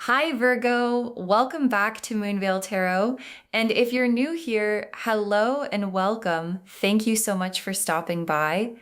Hi Virgo, welcome back to Moonveil Tarot. And if you're new here, hello and welcome. Thank you so much for stopping by.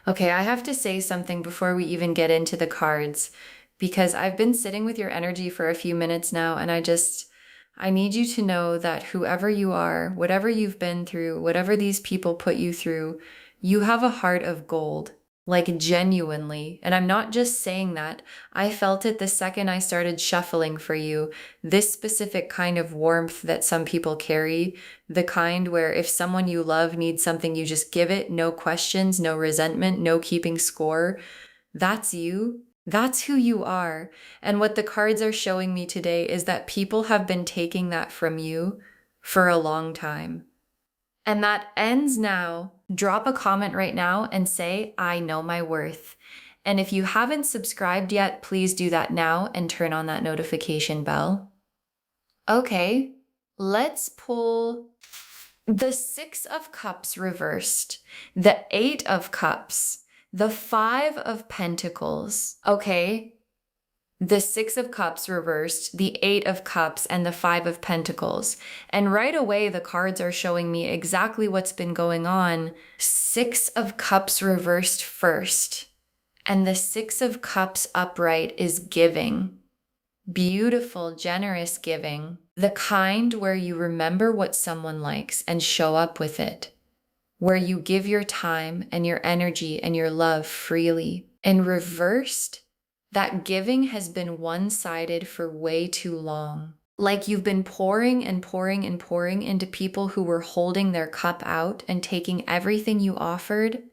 Okay, I have to say something before we even get into the cards, because I've been sitting with your energy for a few minutes now, and I need you to know that whoever you are, whatever you've been through, whatever these people put you through, you have a heart of gold. Like genuinely. And I'm not just saying that. I felt it the second I started shuffling for you. This specific kind of warmth that some people carry, the kind where if someone you love needs something, you just give it, no questions, no resentment, no keeping score. That's you. That's who you are. And what the cards are showing me today is that people have been taking that from you for a long time. And that ends now. Drop a comment right now and say, I know my worth. And if you haven't subscribed yet, please do that now and turn on that notification bell. Okay, let's pull the Six of Cups reversed, the Eight of Cups, the Five of Pentacles. Okay, the Six of Cups reversed, the Eight of Cups, and the Five of Pentacles. And right away, the cards are showing me exactly what's been going on. Six of Cups reversed first, and the Six of Cups upright is giving. Beautiful, generous giving. The kind where you remember what someone likes and show up with it. Where you give your time and your energy and your love freely. And reversed, that giving has been one-sided for way too long. Like you've been pouring and pouring and pouring into people who were holding their cup out and taking everything you offered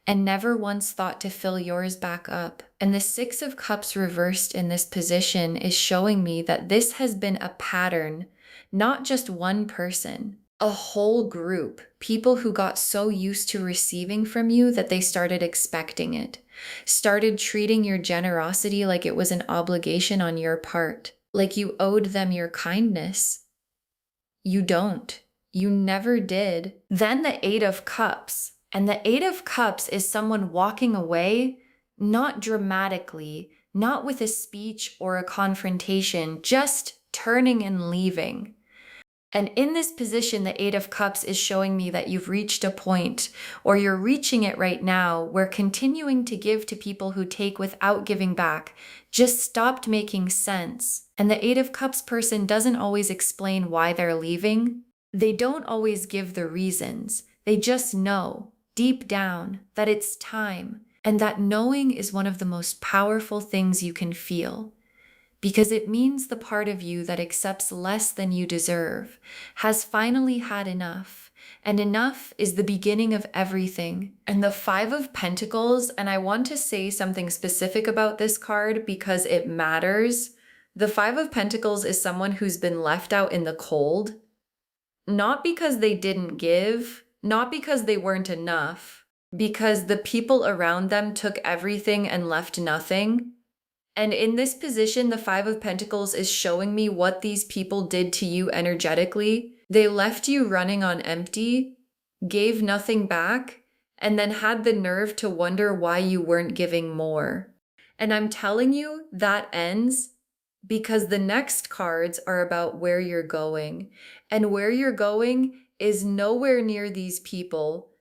and never once thought to fill yours back up. And the Six of Cups reversed in this position is showing me that this has been a pattern, not just one person. A whole group, people who got so used to receiving from you that they started expecting it, started treating your generosity like it was an obligation on your part, like you owed them your kindness. You don't. You never did. Then the Eight of Cups. And the Eight of Cups is someone walking away, not dramatically, not with a speech or a confrontation, just turning and leaving. And in this position, the Eight of Cups is showing me that you've reached a point, or you're reaching it right now, where continuing to give to people who take without giving back just stopped making sense. And the Eight of Cups person doesn't always explain why they're leaving. They don't always give the reasons. They just know, deep down, that it's time. And that knowing is one of the most powerful things you can feel. Because it means the part of you that accepts less than you deserve has finally had enough. And enough is the beginning of everything. And the Five of Pentacles, and I want to say something specific about this card because it matters. The Five of Pentacles is someone who's been left out in the cold. Not because they didn't give, not because they weren't enough, because the people around them took everything and left nothing. And in this position, the Five of Pentacles is showing me what these people did to you energetically. They left you running on empty, gave nothing back, and then had the nerve to wonder why you weren't giving more. And I'm telling you, that ends because the next cards are about where you're going. And where you're going is nowhere near these people.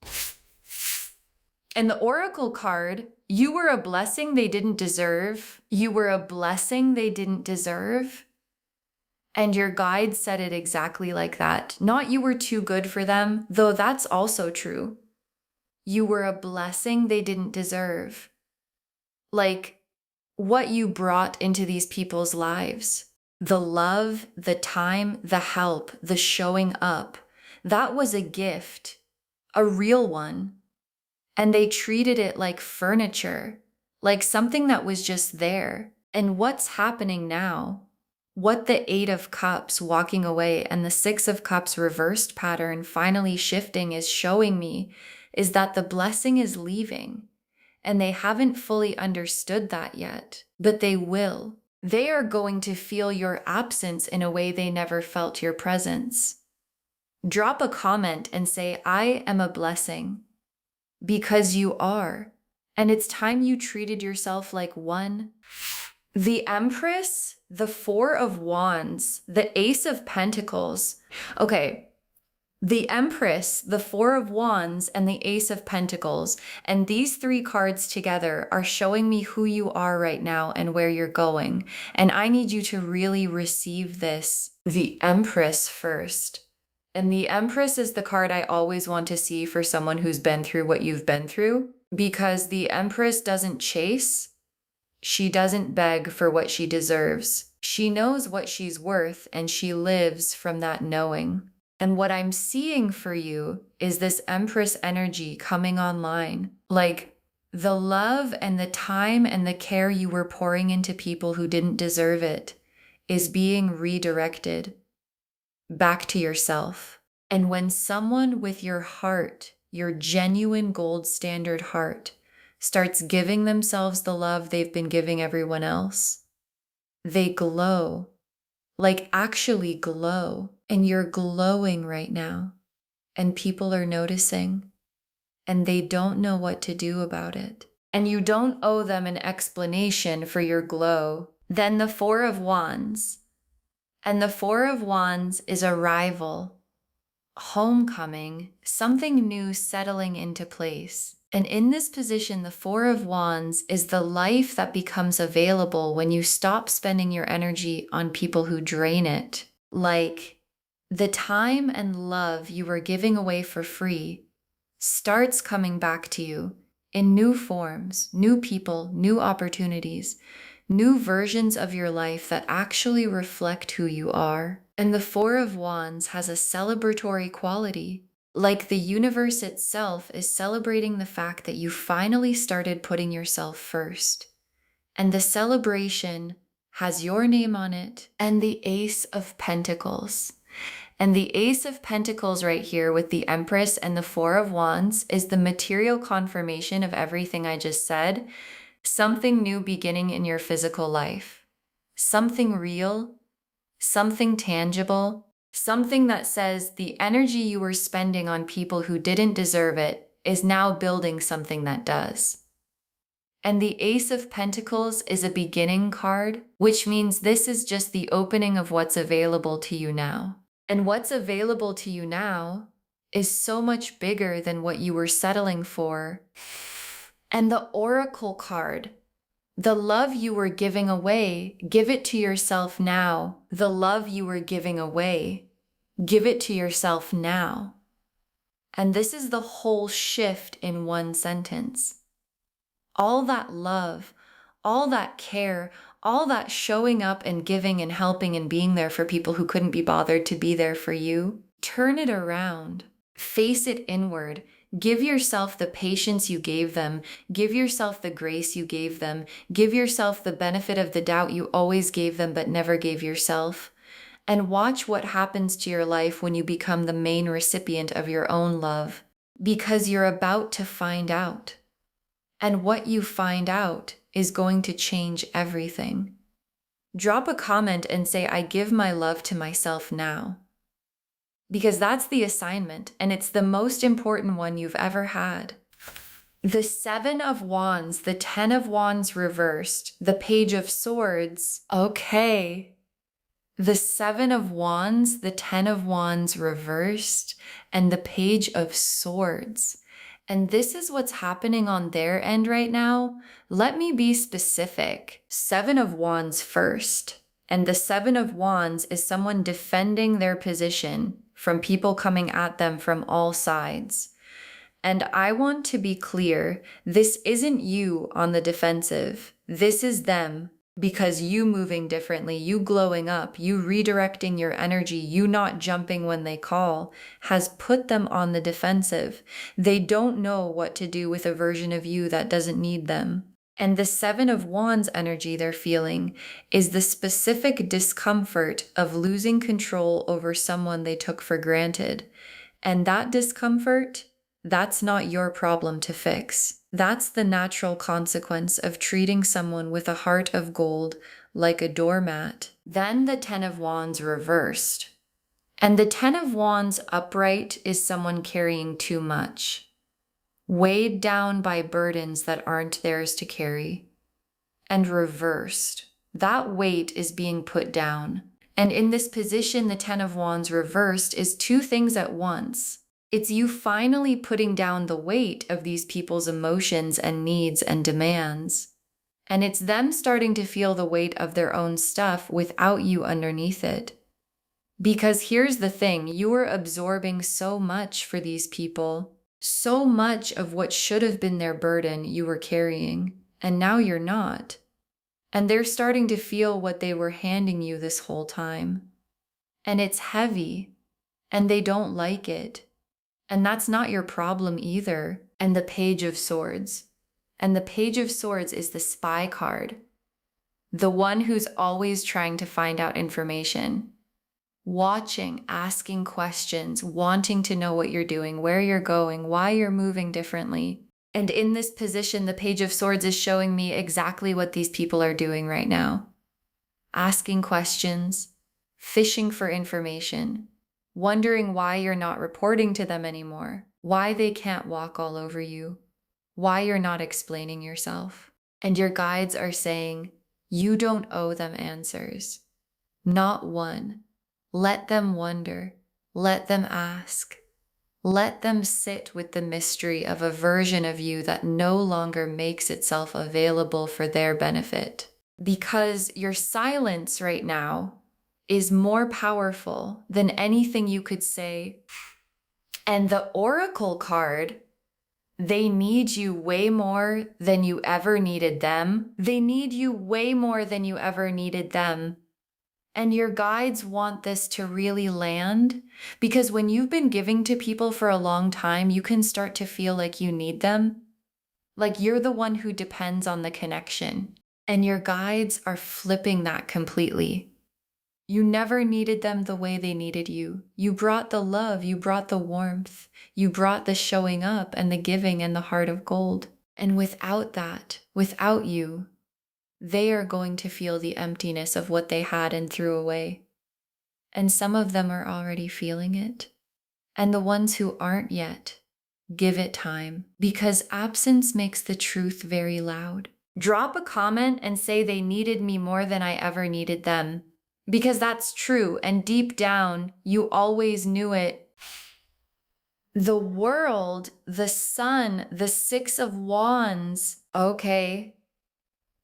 And the Oracle card, you were a blessing they didn't deserve. You were a blessing they didn't deserve. And your guide said it exactly like that. Not you were too good for them, though that's also true. You were a blessing they didn't deserve. Like what you brought into these people's lives. The love, the time, the help, the showing up. That was a gift, a real one. And they treated it like furniture, like something that was just there. And what's happening now? What the Eight of Cups walking away and the Six of Cups reversed pattern finally shifting is showing me is that the blessing is leaving. And they haven't fully understood that yet, but they will. They are going to feel your absence in a way they never felt your presence. Drop a comment and say, I am a blessing. Because you are. And it's time you treated yourself like one. The Empress, the Four of Wands, the Ace of Pentacles. Okay, the Empress, the Four of Wands, and the Ace of Pentacles. And these three cards together are showing me who you are right now and where you're going. And I need you to really receive this. The Empress first. And the Empress is the card I always want to see for someone who's been through what you've been through, because the Empress doesn't chase. She doesn't beg for what she deserves. She knows what she's worth, and she lives from that knowing. And what I'm seeing for you is this Empress energy coming online. Like the love and the time and the care you were pouring into people who didn't deserve it is being redirected back to yourself. And when someone with your heart, your genuine gold standard heart, starts giving themselves the love they've been giving everyone else, they glow, like actually glow. And you're glowing right now. And people are noticing. And they don't know what to do about it. And you don't owe them an explanation for your glow. Then the Four of Wands. And the Four of Wands is arrival, homecoming, something new settling into place. And in this position, the Four of Wands is the life that becomes available when you stop spending your energy on people who drain it. Like the time and love you were giving away for free starts coming back to you in new forms, new people, new opportunities, new versions of your life that actually reflect who you are. And the Four of Wands has a celebratory quality. Like the universe itself is celebrating the fact that you finally started putting yourself first. And the celebration has your name on it and the Ace of Pentacles. And the Ace of Pentacles right here with the Empress and the Four of Wands is the material confirmation of everything I just said. Something new beginning in your physical life. Something real, something tangible, something that says the energy you were spending on people who didn't deserve it is now building something that does. And the Ace of Pentacles is a beginning card, which means this is just the opening of what's available to you now. And what's available to you now is so much bigger than what you were settling for. And the Oracle card, the love you were giving away, give it to yourself now. The love you were giving away, give it to yourself now. And this is the whole shift in one sentence. All that love, all that care, all that showing up and giving and helping and being there for people who couldn't be bothered to be there for you, turn it around, face it inward. Give yourself the patience you gave them. Give yourself the grace you gave them. Give yourself the benefit of the doubt you always gave them but never gave yourself. And watch what happens to your life when you become the main recipient of your own love. Because you're about to find out. And what you find out is going to change everything. Drop a comment and say, I give my love to myself now. Because that's the assignment, and it's the most important one you've ever had. The Seven of Wands, the Ten of Wands reversed, the Page of Swords. Okay. The Seven of Wands, the Ten of Wands reversed, and the Page of Swords. And this is what's happening on their end right now. Let me be specific. Seven of Wands first. And the Seven of Wands is someone defending their position from people coming at them from all sides. And I want to be clear, this isn't you on the defensive. This is them, because you moving differently, you glowing up, you redirecting your energy, you not jumping when they call, has put them on the defensive. They don't know what to do with a version of you that doesn't need them. And the Seven of Wands energy they're feeling is the specific discomfort of losing control over someone they took for granted. And that discomfort, that's not your problem to fix. That's the natural consequence of treating someone with a heart of gold like a doormat. Then the Ten of Wands reversed. And the Ten of Wands upright is someone carrying too much, weighed down by burdens that aren't theirs to carry. And reversed. That weight is being put down. And in this position, the Ten of Wands reversed is two things at once. It's you finally putting down the weight of these people's emotions and needs and demands. And it's them starting to feel the weight of their own stuff without you underneath it. Because here's the thing, you are absorbing so much for these people, so much of what should have been their burden you were carrying, and now you're not. And they're starting to feel what they were handing you this whole time. And it's heavy, and they don't like it. And that's not your problem either. And the Page of Swords. And the Page of Swords is the spy card. The one who's always trying to find out information. Watching, asking questions, wanting to know what you're doing, where you're going, why you're moving differently. And in this position, the Page of Swords is showing me exactly what these people are doing right now. Asking questions, fishing for information, wondering why you're not reporting to them anymore, why they can't walk all over you, why you're not explaining yourself. And your guides are saying, you don't owe them answers. Not one. Let them wonder. Let them ask. Let them sit with the mystery of a version of you that no longer makes itself available for their benefit. Because your silence right now is more powerful than anything you could say. And the Oracle card, they need you way more than you ever needed them. They need you way more than you ever needed them. And your guides want this to really land, because when you've been giving to people for a long time, you can start to feel like you need them. Like you're the one who depends on the connection. And your guides are flipping that completely. You never needed them the way they needed you. You brought the love, you brought the warmth, you brought the showing up and the giving and the heart of gold. And without that, without you, they are going to feel the emptiness of what they had and threw away. And some of them are already feeling it. And the ones who aren't yet, give it time, because absence makes the truth very loud. Drop a comment and say they needed me more than I ever needed them, because that's true. And deep down, you always knew it. The world, the sun, the Six of Wands. Okay.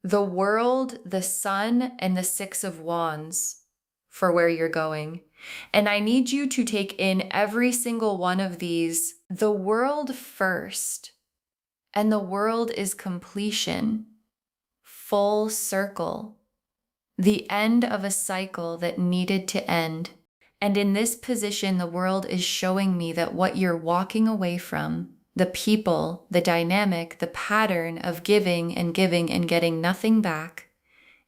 The world, the sun, and the Six of Wands for where you're going. And I need you to take in every single one of these. The world first. And the world is completion. Full circle. The end of a cycle that needed to end. And in this position, the world is showing me that what you're walking away from, the people, the dynamic, the pattern of giving and getting nothing back,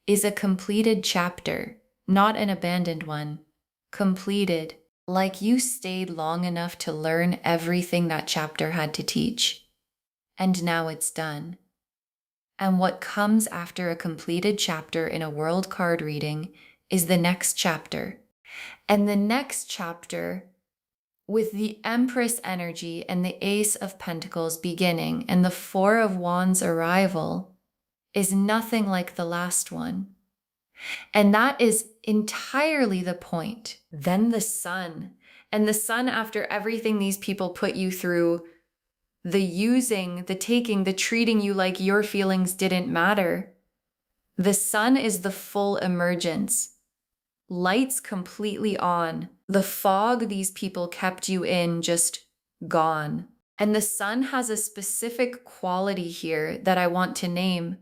is a completed chapter, not an abandoned one. Completed, like you stayed long enough to learn everything that chapter had to teach. And now it's done. And what comes after a completed chapter in a world card reading is the next chapter. And the next chapter, with the Empress energy and the Ace of Pentacles beginning and the Four of Wands arrival, is nothing like the last one. And that is entirely the point. Then the Sun. And the Sun, after everything these people put you through, the using, the taking, the treating you like your feelings didn't matter. The Sun is the full emergence. Lights completely on. The fog these people kept you in just gone. And the Sun has a specific quality here that I want to name.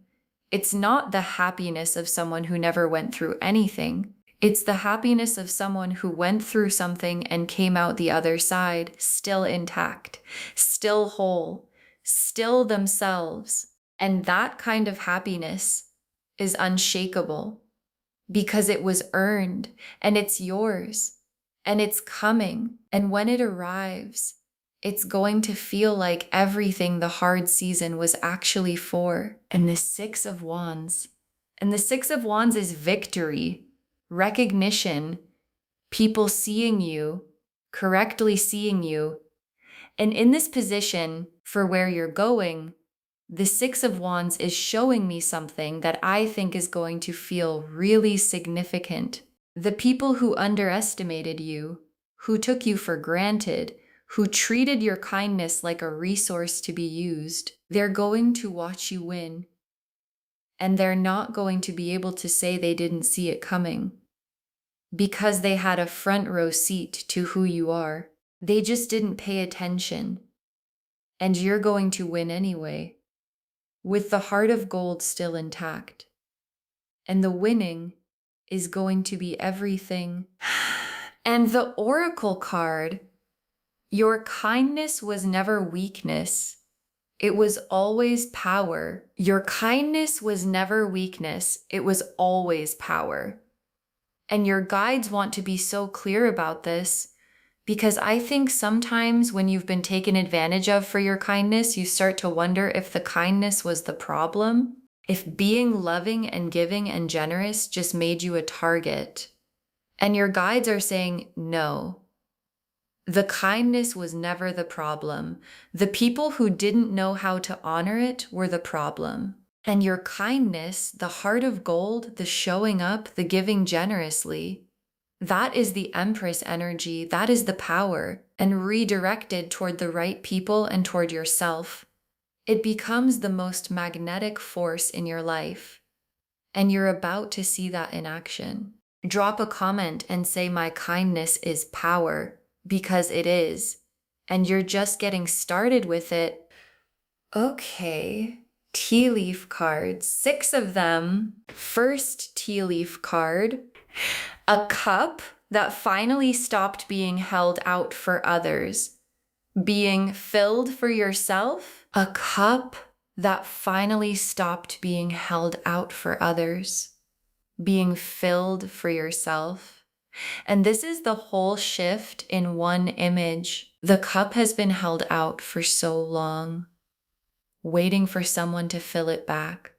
It's not the happiness of someone who never went through anything. It's the happiness of someone who went through something and came out the other side, still intact, still whole, still themselves. And that kind of happiness is unshakable because it was earned and it's yours and it's coming. And when it arrives, it's going to feel like everything the hard season was actually for. And the Six of Wands. And the Six of Wands is victory, recognition, people seeing you, correctly seeing you. And in this position, for where you're going, The Six of Wands is showing me something that I think is going to feel really significant. The people who underestimated you, who took you for granted, who treated your kindness like a resource to be used, they're going to watch you win. And they're not going to be able to say they didn't see it coming, because they had a front row seat to who you are. They just didn't pay attention. And you're going to win anyway, with the heart of gold still intact. And the winning is going to be everything. And the Oracle card, your kindness was never weakness. It was always power. Your kindness was never weakness. It was always power. And your guides want to be so clear about this, because I think sometimes when you've been taken advantage of for your kindness, you start to wonder if the kindness was the problem, if being loving and giving and generous just made you a target. And your guides are saying, no, the kindness was never the problem. The people who didn't know how to honor it were the problem. And your kindness, the heart of gold, the showing up, the giving generously, that is the Empress energy, that is the power, and redirected toward the right people and toward yourself. It becomes the most magnetic force in your life, and you're about to see that in action. Drop a comment and say, my kindness is power, because it is, and you're just getting started with it. Okay. Tea leaf cards, 6 of them. First tea leaf card, a cup that finally stopped being held out for others, being filled for yourself. A cup that finally stopped being held out for others, being filled for yourself. And this is the whole shift in one image. The cup has been held out for so long, waiting for someone to fill it back,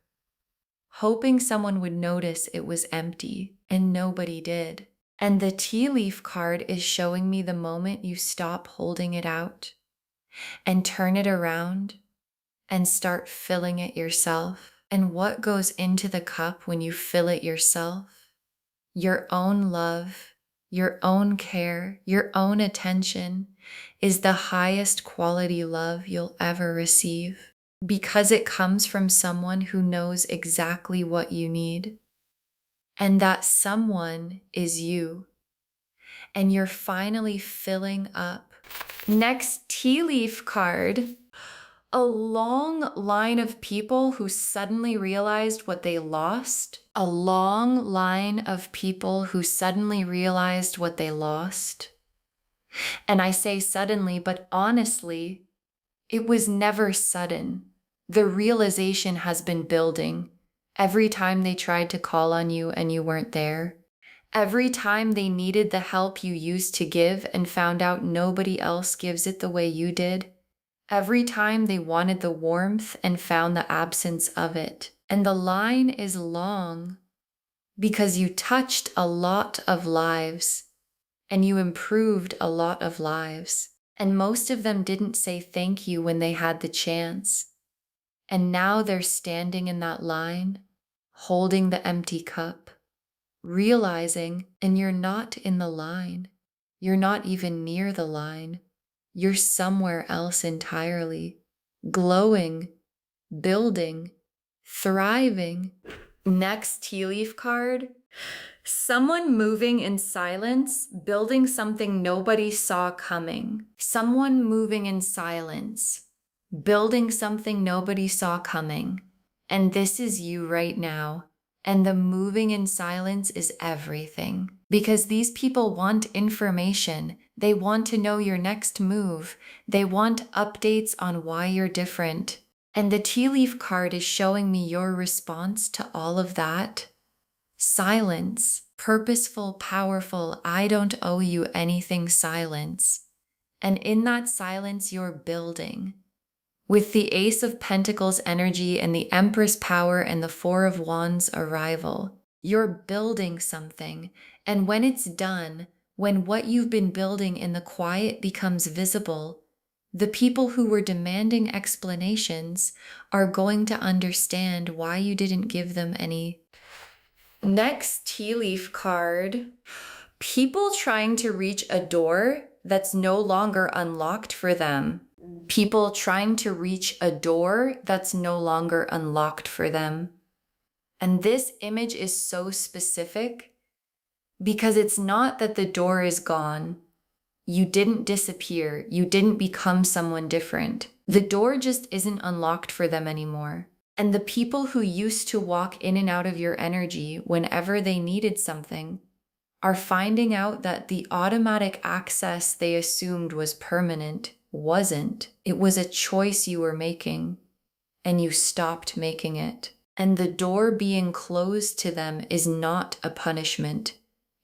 hoping someone would notice it was empty, and nobody did. And the tea leaf card is showing me the moment you stop holding it out and turn it around and start filling it yourself. And what goes into the cup when you fill it yourself? Your own love, your own care, your own attention is the highest quality love you'll ever receive, because it comes from someone who knows exactly what you need. And that someone is you. And you're finally filling up. Next tea leaf card, a long line of people who suddenly realized what they lost. A long line of people who suddenly realized what they lost. And I say suddenly, but honestly, it was never sudden. The realization has been building. Every time they tried to call on you and you weren't there. Every time they needed the help you used to give and found out nobody else gives it the way you did. Every time they wanted the warmth and found the absence of it. And the line is long because you touched a lot of lives and you improved a lot of lives. And most of them didn't say thank you when they had the chance. And now they're standing in that line, holding the empty cup, realizing, and you're not in the line. You're not even near the line. You're somewhere else entirely, glowing, building, thriving. Next tea leaf card, someone moving in silence, building something nobody saw coming. Someone moving in silence, building something nobody saw coming. And this is you right now. And the moving in silence is everything. Because these people want information. They want to know your next move. They want updates on why you're different. And the tea leaf card is showing me your response to all of that. Silence. Purposeful, powerful, I don't owe you anything silence. And in that silence, you're building. With the Ace of Pentacles energy and the Empress power and the Four of Wands arrival, you're building something. And when it's done, when what you've been building in the quiet becomes visible, The people who were demanding explanations are going to understand why you didn't give them any. Next tea leaf card. People trying to reach a door that's no longer unlocked for them. People trying to reach a door that's no longer unlocked for them. And this image is so specific because it's not that the door is gone. You didn't disappear. You didn't become someone different. The door just isn't unlocked for them anymore. And the people who used to walk in and out of your energy whenever they needed something are finding out that the automatic access they assumed was permanent wasn't. It was a choice you were making, and you stopped making it. And the door being closed to them is not a punishment.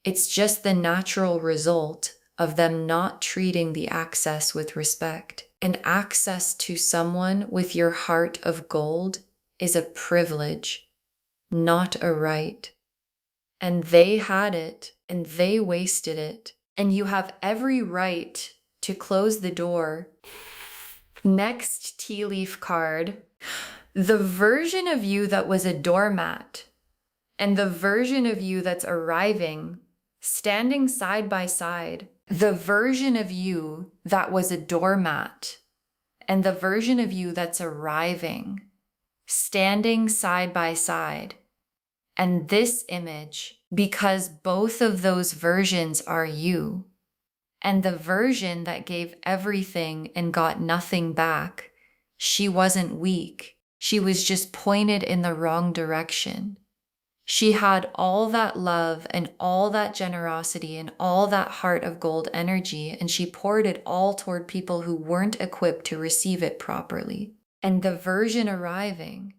It's just the natural result of them not treating the access with respect. And access to someone with your heart of gold is a privilege, not a right. And they had it, and they wasted it. And you have every right to close the door. Next tea leaf card. The version of you that was a doormat and the version of you that's arriving, standing side by side. The version of you that was a doormat and the version of you that's arriving, standing side by side. And this image, because both of those versions are you, and the version that gave everything and got nothing back, she wasn't weak. She was just pointed in the wrong direction. She had all that love and all that generosity and all that heart of gold energy, and she poured it all toward people who weren't equipped to receive it properly. And the version arriving,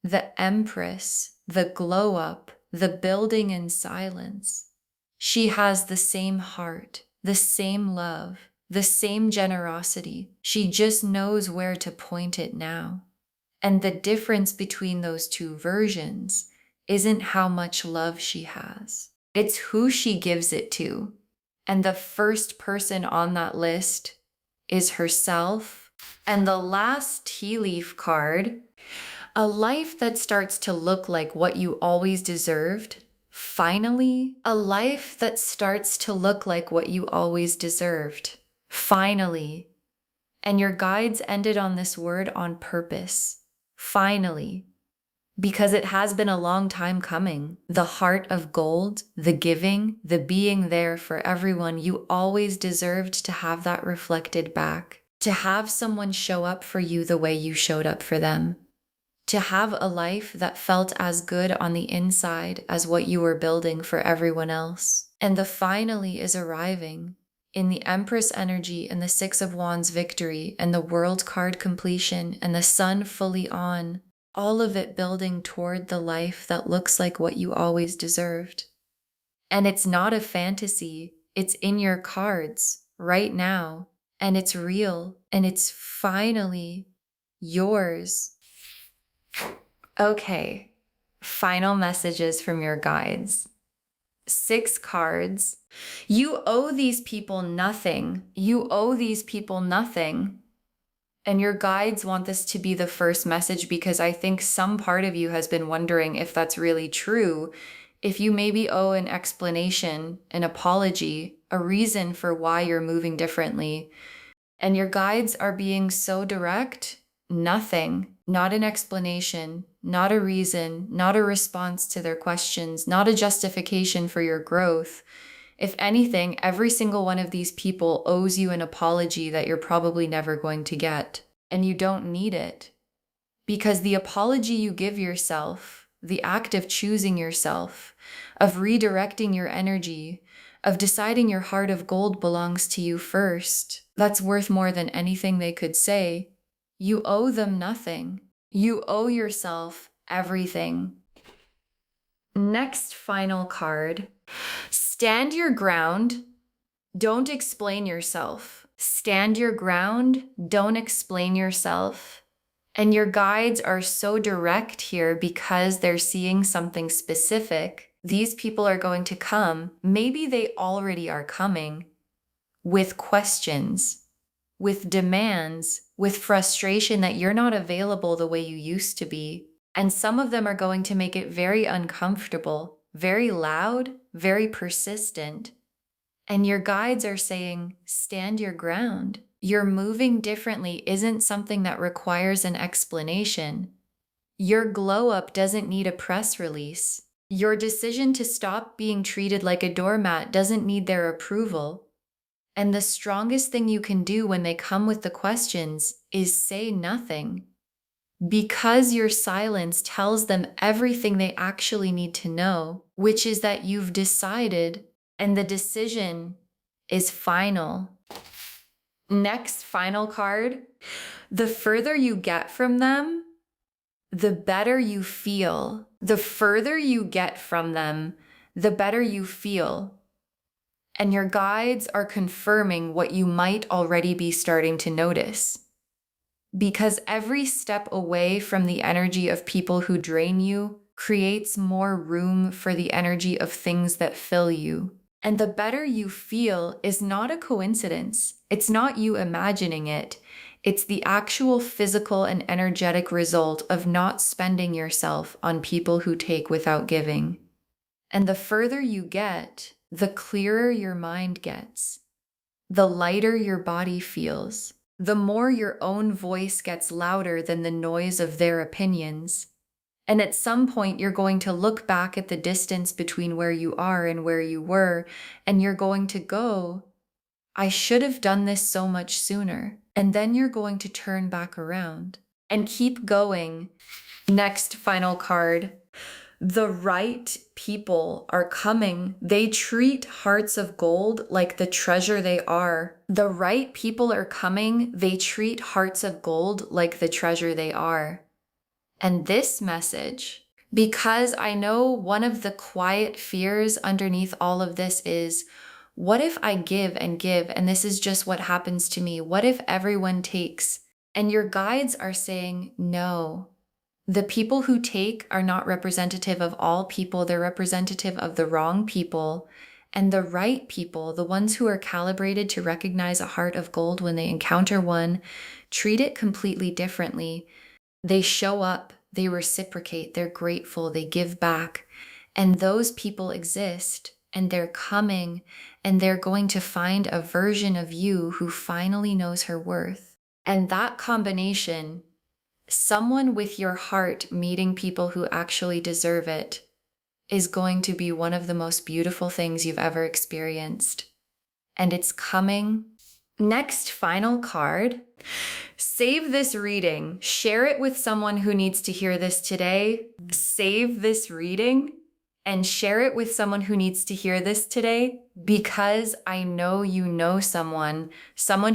the Empress, the glow up, the building in silence, she has the same heart, the same love, the same generosity. She just knows where to point it now. And the difference between those two versions isn't how much love she has. It's who she gives it to. And the first person on that list is herself. And the last tea leaf card, a life that starts to look like what you always deserved. Finally, a life that starts to look like what you always deserved. Finally. And your guides ended on this word on purpose. Finally. Because it has been a long time coming. The heart of gold, the giving, the being there for everyone, you always deserved to have that reflected back. To have someone show up for you the way you showed up for them. To have a life that felt as good on the inside as what you were building for everyone else. And the finally is arriving in the Empress energy and the Six of Wands victory and the World card completion and the Sun fully on. All of it building toward the life that looks like what you always deserved. And it's not a fantasy. It's in your cards right now. And it's real. And it's finally yours. Okay, final messages from your guides. 6 cards. You owe these people nothing. You owe these people nothing. And your guides want this to be the first message because I think some part of you has been wondering if that's really true. If you maybe owe an explanation, an apology, a reason for why you're moving differently. And your guides are being so direct. Nothing, not an explanation, not a reason, not a response to their questions, not a justification for your growth. If anything, every single one of these people owes you an apology that you're probably never going to get. And you don't need it. Because the apology you give yourself, the act of choosing yourself, of redirecting your energy, of deciding your heart of gold belongs to you first, that's worth more than anything they could say. You owe them nothing. You owe yourself everything. Next final card. Stand your ground. Don't explain yourself. Stand your ground. Don't explain yourself. And your guides are so direct here because they're seeing something specific. These people are going to come. Maybe they already are coming with questions. with demands, with frustration that you're not available the way you used to be. And some of them are going to make it very uncomfortable, very loud, very persistent. And your guides are saying, stand your ground. Your moving differently isn't something that requires an explanation. Your glow up doesn't need a press release. Your decision to stop being treated like a doormat doesn't need their approval. And the strongest thing you can do when they come with the questions is say nothing. Because your silence tells them everything they actually need to know, which is that you've decided and the decision is final. Next, final card. The further you get from them, the better you feel. The further you get from them, the better you feel. And your guides are confirming what you might already be starting to notice. Because every step away from the energy of people who drain you creates more room for the energy of things that fill you. And the better you feel is not a coincidence. It's not you imagining it. It's the actual physical and energetic result of not spending yourself on people who take without giving. And the further you get, the clearer your mind gets, the lighter your body feels, the more your own voice gets louder than the noise of their opinions. And at some point, you're going to look back at the distance between where you are and where you were, and you're going to go, I should have done this so much sooner. And then you're going to turn back around and keep going. Next, final card. The right people are coming. They treat hearts of gold like the treasure they are. The right people are coming. They treat hearts of gold like the treasure they are. And this message, because I know one of the quiet fears underneath all of this is, what if I give and this is just what happens to me? What if everyone takes? And your guides are saying, no. The people who take are not representative of all people. They're representative of the wrong people. And the right people, the ones who are calibrated to recognize a heart of gold when they encounter one, treat it completely differently. They show up, they reciprocate, they're grateful, they give back. And those people exist, and they're coming, and they're going to find a version of you who finally knows her worth. And that combination, someone with your heart meeting people who actually deserve it, is going to be one of the most beautiful things you've ever experienced. And it's coming. Next, final card. Save this reading. Share it with someone who needs to hear this today. Save this reading and share it with someone who needs to hear this today, because I know you know someone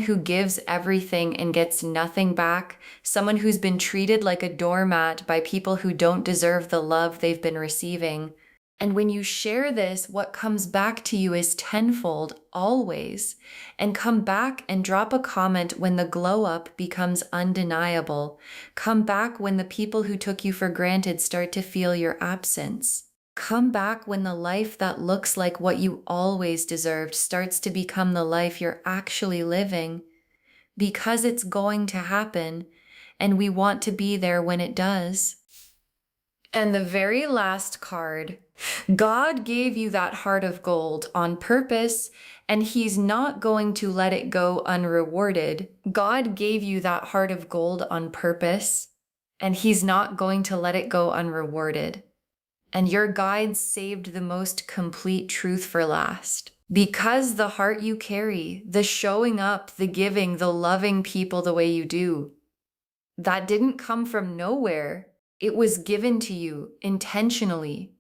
who gives everything and gets nothing back, someone who's been treated like a doormat by people who don't deserve the love they've been receiving. And when you share this, what comes back to you is tenfold, always. And come back and drop a comment when the glow up becomes undeniable. Come back when the people who took you for granted start to feel your absence. Come back when the life that looks like what you always deserved starts to become the life you're actually living. Because it's going to happen, and we want to be there when it does. And the very last card, God gave you that heart of gold on purpose, and He's not going to let it go unrewarded. God gave you that heart of gold on purpose, and He's not going to let it go unrewarded. And your guides saved the most complete truth for last. Because the heart you carry, the showing up, the giving, the loving people the way you do, that didn't come from nowhere. It was given to you intentionally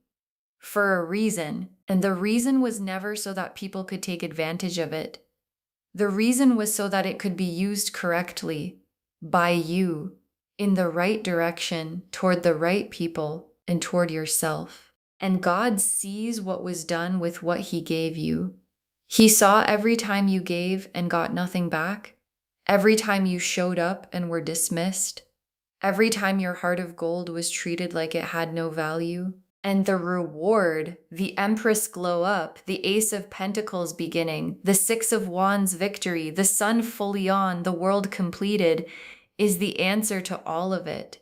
for a reason. And the reason was never so that people could take advantage of it. The reason was so that it could be used correctly by you in the right direction toward the right people and toward yourself. And God sees what was done with what He gave you. He saw every time you gave and got nothing back, every time you showed up and were dismissed, every time your heart of gold was treated like it had no value. And the reward, the Empress glow up, the Ace of Pentacles beginning, the Six of Wands victory, the sun fully on, the world completed, is the answer to all of it.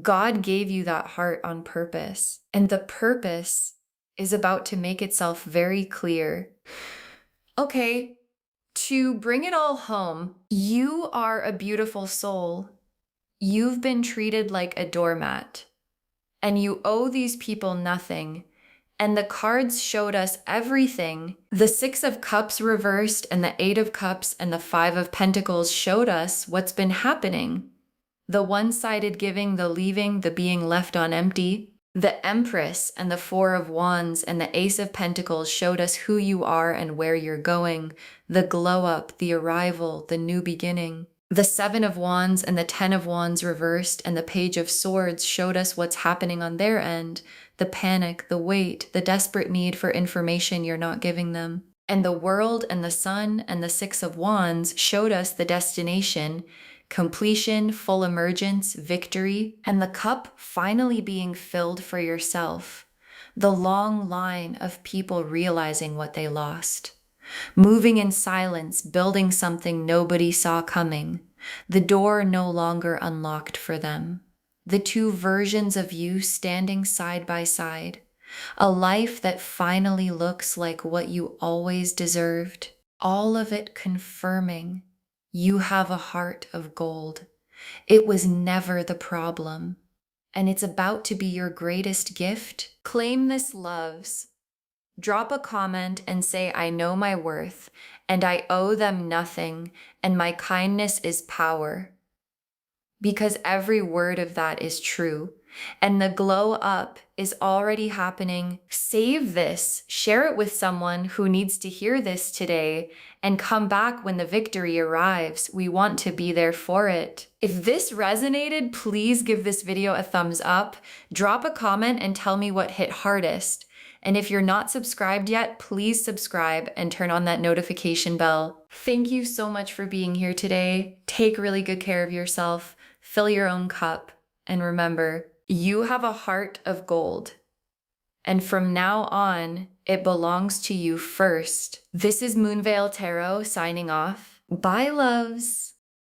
God gave you that heart on purpose, and the purpose is about to make itself very clear. Okay, to bring it all home, you are a beautiful soul. You've been treated like a doormat, and you owe these people nothing. And the cards showed us everything. The Six of Cups reversed and the Eight of Cups and the Five of Pentacles showed us what's been happening. The one-sided giving, the leaving, the being left on empty. The Empress and the Four of Wands and the Ace of Pentacles showed us who you are and where you're going. The glow up, the arrival, the new beginning. The Seven of Wands and the Ten of Wands reversed and the Page of Swords showed us what's happening on their end. The panic, the wait, the desperate need for information you're not giving them. And the World and the Sun and the Six of Wands showed us the destination, completion, full emergence, victory, and the cup finally being filled for yourself. The long line of people realizing what they lost. Moving in silence, building something nobody saw coming. The door no longer unlocked for them. The two versions of you standing side by side. A life that finally looks like what you always deserved. All of it confirming you have a heart of gold. It was never the problem. And it's about to be your greatest gift. Claim this, loves. Drop a comment and say, I know my worth, and I owe them nothing, and my kindness is power. Because every word of that is true, and the glow up is already happening. Save this, share it with someone who needs to hear this today, and come back when the victory arrives. We want to be there for it. If this resonated, please give this video a thumbs up, drop a comment and tell me what hit hardest. And if you're not subscribed yet, please subscribe and turn on that notification bell. Thank you so much for being here today. Take really good care of yourself, fill your own cup, and remember, you have a heart of gold. And from now on, it belongs to you first. This is Moonveil Tarot signing off. Bye, loves.